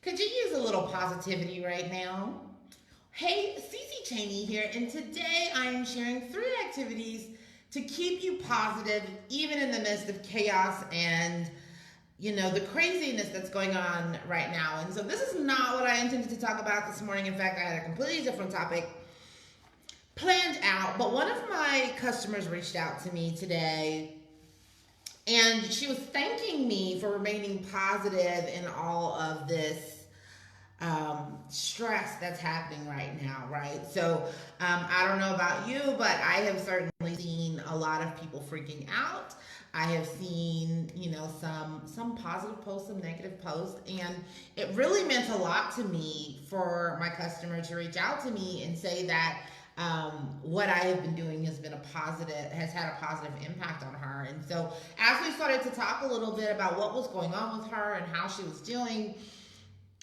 Could you use a little positivity right now? Hey, Cece Cheney here, and today I am sharing 3 activities to keep you positive even in the midst of chaos and the craziness that's going on right now. And so this is not what I intended to talk about this morning. In fact, I had a completely different topic planned out, but one of my customers reached out to me today and she was thanking me for remaining positive in all of this stress that's happening right now, right? So I don't know about you, but I have certainly seen a lot of people freaking out. I have seen, some positive posts, some negative posts, and it really meant a lot to me for my customer to reach out to me and say that what I have been doing has had a positive impact on her. And so as we started to talk a little bit about what was going on with her and how she was doing,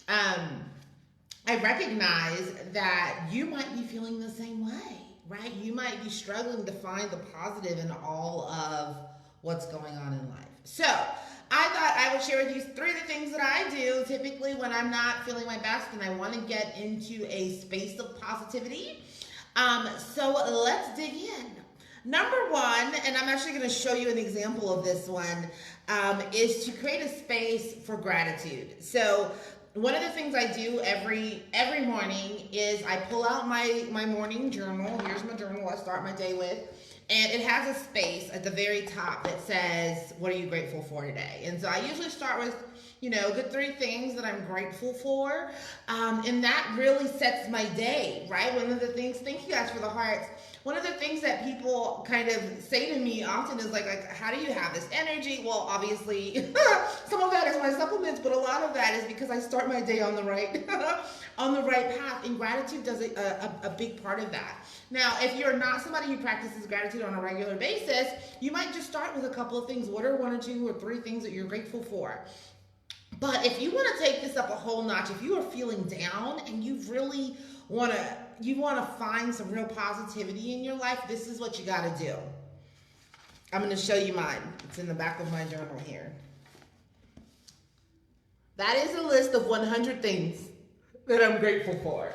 I recognize that you might be feeling the same way, right? You might be struggling to find the positive in all of what's going on in life. So I thought I would share with you 3 of the things that I do typically when I'm not feeling my best and I want to get into a space of positivity. So let's dig in. Number 1, and I'm actually going to show you an example of this one, is to create a space for gratitude. So one of the things I do every morning is I pull out my morning journal. Here's my journal I start my day with. And it has a space at the very top that says, what are you grateful for today? And so I usually start with, good 3 things that I'm grateful for. And that really sets my day, right? One of the things, thank you guys for the hearts. One of the things that people kind of say to me often is like, how do you have this energy? Well, obviously, some of that is my supplements, but a lot of that is because I start my day on the right, on the right path. And gratitude does a big part of that. Now, if you're not somebody who practices gratitude on a regular basis, you might just start with a couple of things. What are 1 or 2 or 3 things that you're grateful for? But if you want to take this up a whole notch, if you are feeling down and you really want to find some real positivity in your life, this is what you got to do. I'm going to show you mine. It's in the back of my journal here. That is a list of 100 things that I'm grateful for.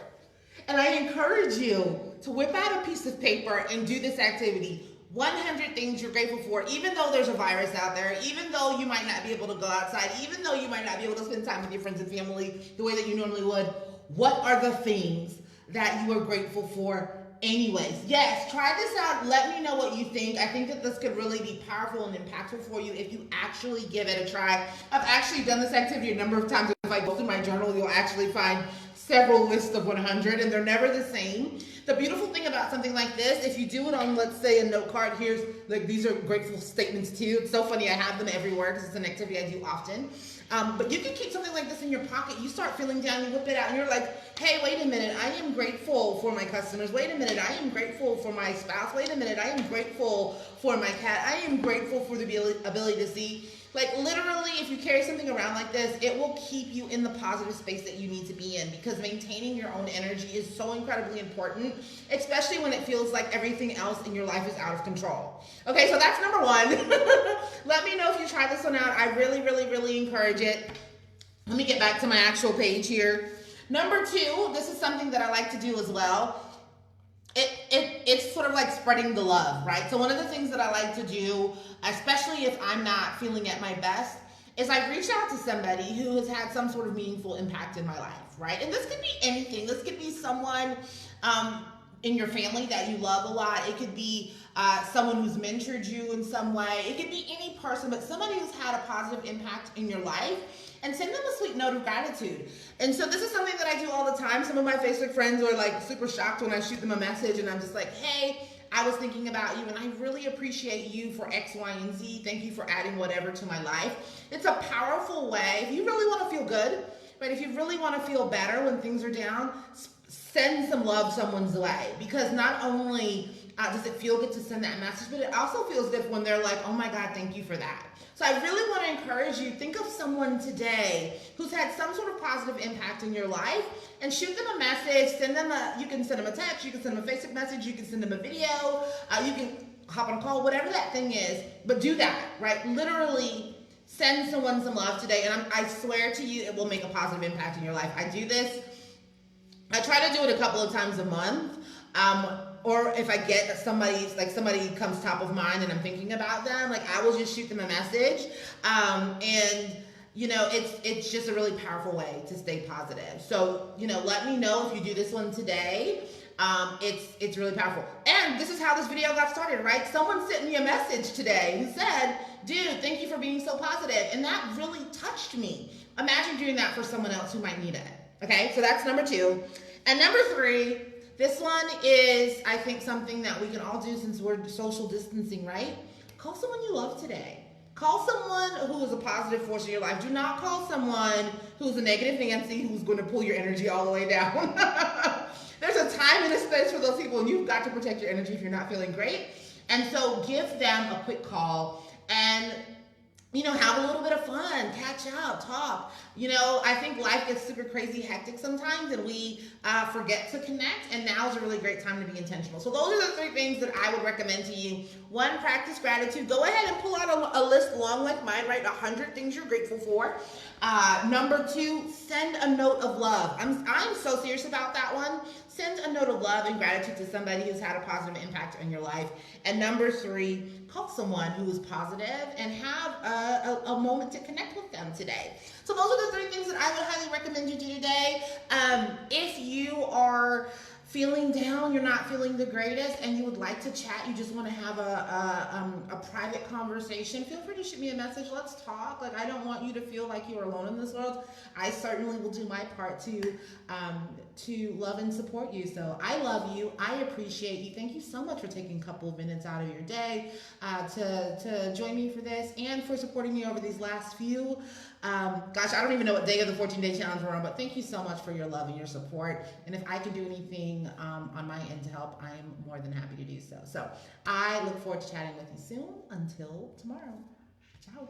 And I encourage you to whip out a piece of paper and do this activity. 100 things you're grateful for, even though there's a virus out there, even though you might not be able to go outside, even though you might not be able to spend time with your friends and family the way that you normally would. What are the things that you are grateful for anyways? Yes, try this out. Let me know what you think. I think that this could really be powerful and impactful for you if you actually give it a try. I've actually done this activity a number of times. If I go through my journal, you'll actually find several lists of 100, and they're never the same. The beautiful thing about something like this, if you do it on, let's say, a note card, these are grateful statements too. It's so funny, I have them everywhere because it's an activity I do often. But you can keep something like this in your pocket. You start feeling down, you whip it out, and you're like, hey, wait a minute, I am grateful for my customers. Wait a minute, I am grateful for my spouse. Wait a minute, I am grateful for my cat. I am grateful for the ability to see. Like literally, if you carry something around like this, it will keep you in the positive space that you need to be in, because maintaining your own energy is so incredibly important, especially when it feels like everything else in your life is out of control. Okay, so that's number 1. Let me know if you try this one out. I really, really, really encourage it. Let me get back to my actual page here. Number 2, this is something that I like to do as well. It's sort of like spreading the love, right? So one of the things that I like to do, especially if I'm not feeling at my best, is I reach out to somebody who has had some sort of meaningful impact in my life, right? And this could be anything. This could be someone in your family that you love a lot. It could be someone who's mentored you in some way. It could be any person, but somebody who's had a positive impact in your life. And send them a sweet note of gratitude. And so this is something that I do all the time. Some of my Facebook friends are like super shocked when I shoot them a message and I'm just like, hey, I was thinking about you and I really appreciate you for X, Y, and Z. Thank you for adding whatever to my life. It's a powerful way. If you really want to feel good, right? If you really want to feel better when things are down, send some love someone's way. Because not only does it feel good to send that message, but it also feels good when they're like, oh my God, thank you for that. So I really want to encourage you, think of someone today who's had some sort of positive impact in your life and shoot them a message, you can send them a text, you can send them a Facebook message, you can send them a video, you can hop on a call, whatever that thing is, but do that, right? Literally Send someone some love today, and I swear to you, it will make a positive impact in your life. I do this. I try to do it a couple of times a month. Or if I get somebody comes top of mind and I'm thinking about them, like I will just shoot them a message. And you know, it's just a really powerful way to stay positive. So, you know, let me know if you do this one today. It's really powerful. And this is how this video got started, right? Someone sent me a message today who said, dude, thank you for being so positive. And that really touched me. Imagine doing that for someone else who might need it. Okay, so that's number 2. And number 3, this one is, I think, something that we can all do since we're social distancing, right? Call someone you love today. Call someone who is a positive force in your life. Do not call someone who's a negative Nancy who's going to pull your energy all the way down. There's a time and a space for those people, and you've got to protect your energy if you're not feeling great. And so give them a quick call and, you know, have a little bit of fun, catch up, talk. You know, I think life gets super crazy hectic sometimes, and we forget to connect, and now is a really great time to be intentional. So those are the 3 things that I would recommend to you. 1, practice gratitude. Go ahead and pull out a list long like mine, right? 100 things you're grateful for. Number 2, send a note of love. I'm so serious about that one. Send a note of love and gratitude to somebody who's had a positive impact on your life. And number 3, call someone who is positive and have a moment to connect with them today. So those are the 3 things that I would highly recommend you do today. If you are feeling down, you're not feeling the greatest, and you would like to chat, you just want to have a private conversation, feel free to shoot me a message. Let's talk. Like, I don't want you to feel like you are alone in this world. I certainly will do my part to love and support you. So I love you. I appreciate you. Thank you so much for taking a couple of minutes out of your day to join me for this, and for supporting me over these last few. Gosh, I don't even know what day of the 14-day challenge we're on, but thank you so much for your love and your support. And if I can do anything on my end to help, I am more than happy to do so. So I look forward to chatting with you soon. Until tomorrow. Ciao.